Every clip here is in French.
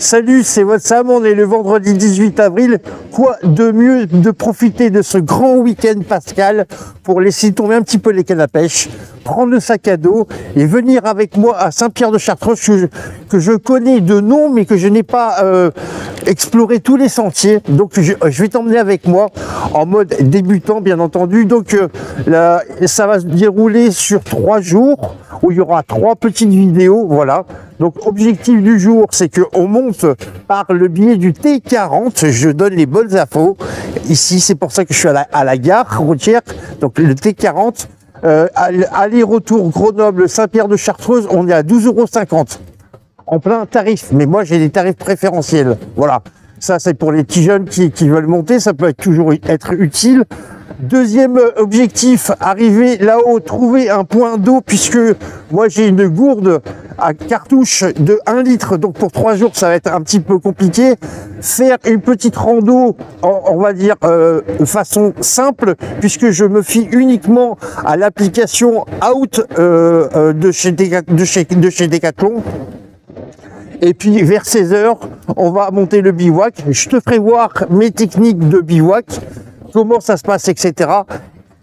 Salut, c'est votre Sam, on est le vendredi 18 avril. Quoi de mieux de profiter de ce grand week-end pascal pour laisser tomber un petit peu les cannes à pêche, prendre le sac à dos et venir avec moi à Saint-Pierre-de-Chartreuse que je connais de nom mais que je n'ai pas exploré tous les sentiers. Donc je vais t'emmener avec moi en mode débutant bien entendu. Donc ça va se dérouler sur 3 jours où il y aura 3 petites vidéos, voilà. Donc objectif du jour, c'est qu'on monte par le biais du T40, je donne les bonnes infos. Ici, c'est pour ça que je suis à la gare routière, donc le T40. Aller-retour Grenoble-Saint-Pierre-de-Chartreuse, on est à 12,50 € en plein tarif. Mais moi, j'ai des tarifs préférentiels. Voilà, ça c'est pour les petits jeunes qui veulent monter, ça peut toujours être utile. Deuxième objectif, arriver là-haut, trouver un point d'eau, puisque moi j'ai une gourde à cartouche de 1 litre, donc pour 3 jours ça va être un petit peu compliqué. Faire une petite rando, on va dire de façon simple, puisque je me fie uniquement à l'application Out de chez Decathlon. Et puis vers 16 h, on va monter le bivouac. Je te ferai voir mes techniques de bivouac, comment ça se passe, etc.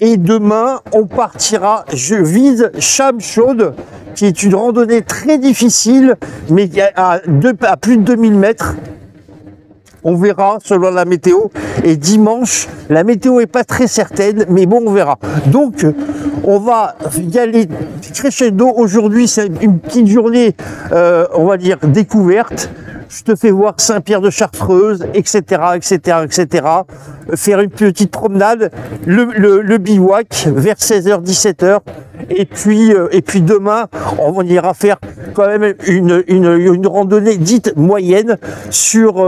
Et demain, on partira, je vise Chamchaude, qui est une randonnée très difficile, mais à plus de 2000 mètres. On verra selon la météo. Et dimanche, la météo est pas très certaine, mais bon, on verra. Donc, on va y aller crescendo. Aujourd'hui, c'est une petite journée, on va dire, découverte. Je te fais voir Saint-Pierre-de-Chartreuse, etc., etc., etc. Faire une petite promenade, le bivouac vers 16 h, 17 h. Et puis demain, on ira faire quand même une randonnée dite moyenne sur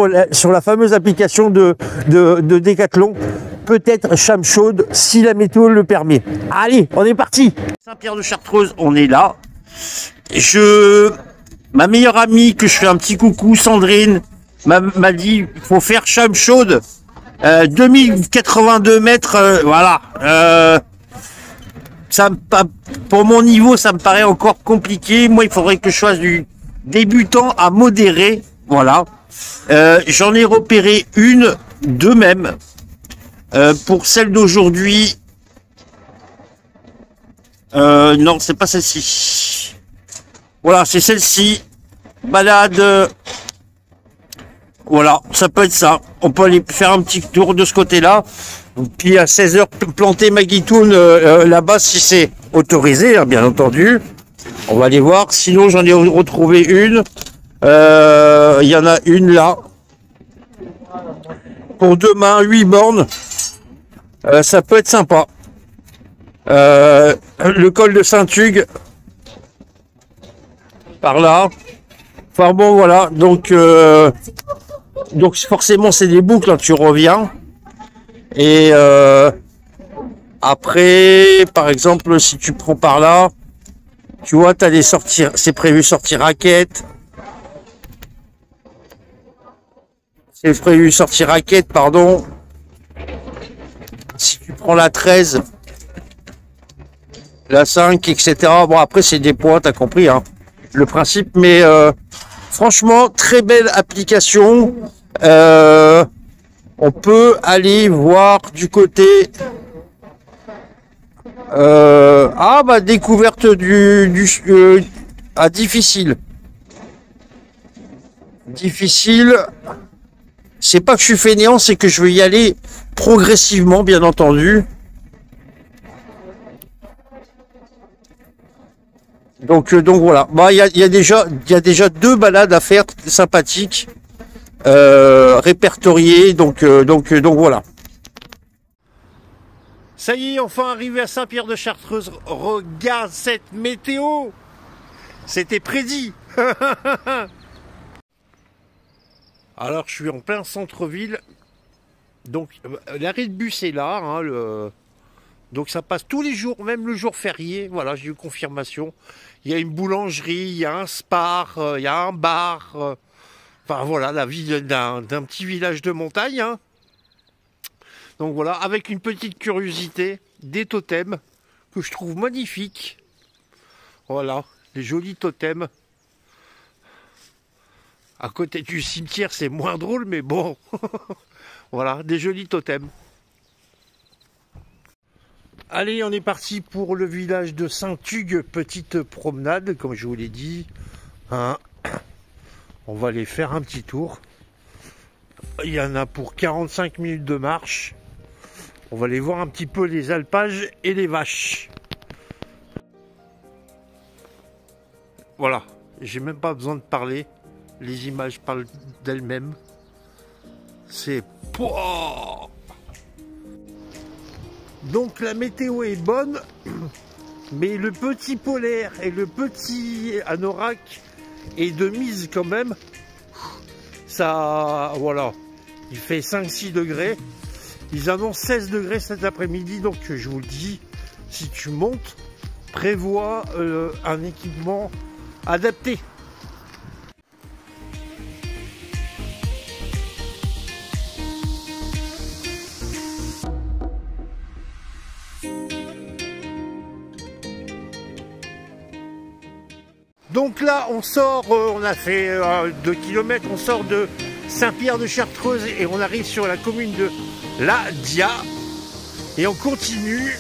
la fameuse application de Decathlon. Peut-être Chamchaude, si la météo le permet. Allez, on est parti. Saint-Pierre-de-Chartreuse, on est là. Ma meilleure amie, que je fais un petit coucou, Sandrine, m'a dit il faut faire Chamchaude, 2082 mètres, voilà. Pour mon niveau, ça me paraît encore compliqué. Moi, il faudrait que je fasse du débutant à modéré, voilà. J'en ai repéré deux même. Pour celle d'aujourd'hui, non, c'est pas celle-ci. Voilà, c'est celle-ci. Balade. Voilà, ça peut être ça. On peut aller faire un petit tour de ce côté-là. Puis à 16 h, planter ma guitoune là-bas si c'est autorisé, hein, bien entendu. On va aller voir. Sinon, j'en ai retrouvé une. Il y en a une là. Pour demain, 8 bornes. Ça peut être sympa. Le col de Saint-Hugues. Par là. Enfin bon, voilà. Donc forcément, c'est des boucles, hein, tu reviens. Et après, par exemple, si tu prends par là, tu vois, t'as des sorties, c'est prévu sortie raquette. C'est prévu sortie raquette, pardon. Si tu prends la 13, la 5, etc. Bon, après, c'est des points, t'as compris, hein, le principe. Mais franchement, très belle application. On peut aller voir du côté découverte difficile. Difficile. C'est pas que je suis fainéant, c'est que je veux y aller progressivement, bien entendu. Donc voilà. Bah, il y a déjà 2 balades à faire sympathiques. Répertorié, donc voilà. Ça y est, enfin arrivé à Saint-Pierre-de-Chartreuse. Regarde cette météo. C'était prédit. Alors je suis en plein centre-ville. Donc l'arrêt de bus est là, hein, donc ça passe tous les jours, même le jour férié. Voilà, j'ai eu confirmation. Il y a une boulangerie, il y a un Spar, il y a un bar. Enfin voilà, la vie d'un petit village de montagne, hein. Donc voilà, avec une petite curiosité, des totems que je trouve magnifiques. Voilà, des jolis totems. À côté du cimetière, c'est moins drôle, mais bon. Voilà, des jolis totems. Allez, on est parti pour le village de Saint-Hugues. Petite promenade, comme je vous l'ai dit. Hein. On va aller faire un petit tour. Il y en a pour 45 minutes de marche. On va aller voir un petit peu les alpages et les vaches. Voilà, j'ai même pas besoin de parler. Les images parlent d'elles-mêmes. C'est... Donc la météo est bonne, mais le petit polaire et le petit anorak est de mise quand même. Ça, voilà, il fait 5-6 degrés. Ils annoncent 16 degrés cet après-midi, donc je vous le dis, si tu montes, prévois un équipement adapté. Donc là, on sort, on a fait 2 km, on sort de Saint-Pierre-de-Chartreuse et on arrive sur la commune de La Dia. Et on continue.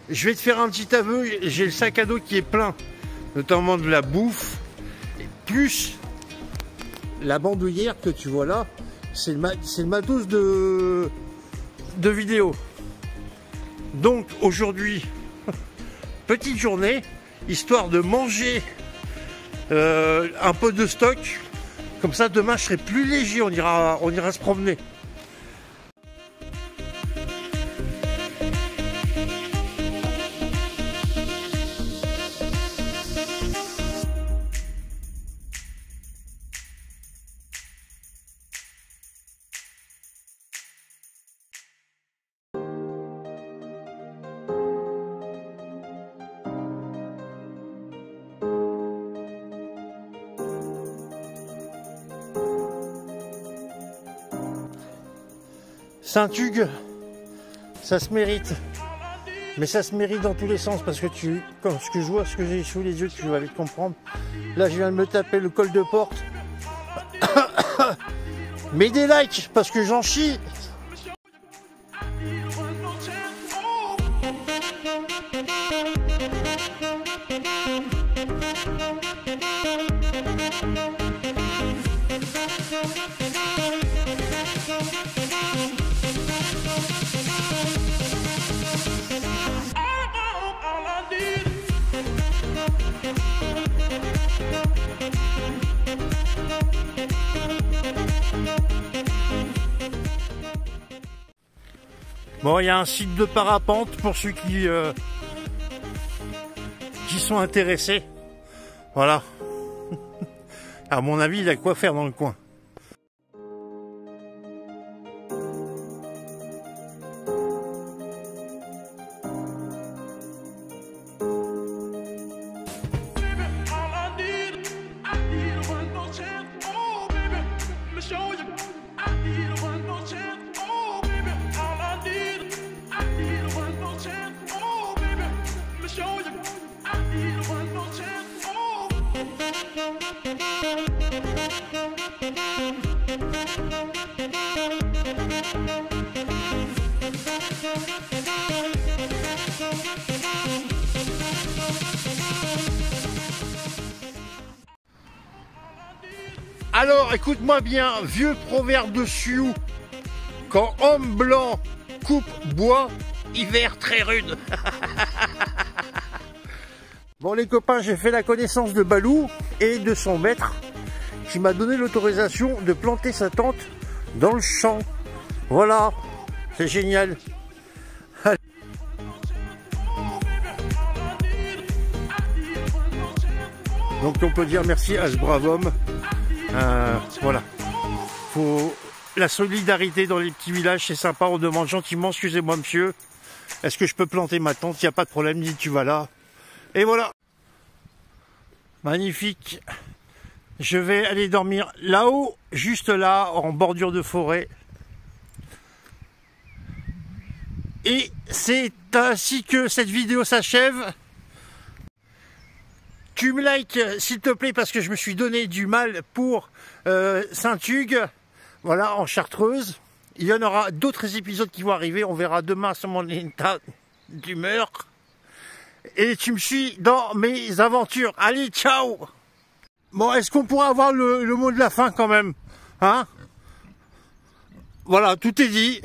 Je vais te faire un petit aveu, j'ai le sac à dos qui est plein, notamment de la bouffe, et plus la bandoulière que tu vois là, c'est le matos de vidéo. Donc aujourd'hui, petite journée, histoire de manger un peu de stock, comme ça demain je serai plus léger, on ira se promener. Saint-Hugues, ça se mérite, mais ça se mérite dans tous les sens parce que comme ce que je vois, ce que j'ai sous les yeux, tu vas vite comprendre. Là, je viens de me taper le col de porte. Mets des likes parce que j'en chie. Bon, il y a un site de parapente pour ceux qui sont intéressés. Voilà. À mon avis, il y a quoi faire dans le coin. Alors, écoute-moi bien, vieux proverbe de Sioux. Quand homme blanc coupe bois, hiver très rude. Bon les copains, j'ai fait la connaissance de Balou et de son maître qui m'a donné l'autorisation de planter sa tente dans le champ. Voilà, c'est génial. Allez. Donc on peut dire merci à ce brave homme. Voilà. La solidarité dans les petits villages, c'est sympa. On demande gentiment, excusez-moi monsieur, est-ce que je peux planter ma tente? Il n'y a pas de problème, dis tu vas là. Et voilà. Magnifique. Je vais aller dormir là-haut, juste là, en bordure de forêt. Et c'est ainsi que cette vidéo s'achève. Tu me likes s'il te plaît parce que je me suis donné du mal pour Saint-Hugues, voilà, en Chartreuse. Il y en aura d'autres épisodes qui vont arriver, on verra demain sur mon état d'humeur. Et tu me suis dans mes aventures. Allez, ciao! Bon, est-ce qu'on pourra avoir le mot de la fin quand même? Hein? Voilà, tout est dit.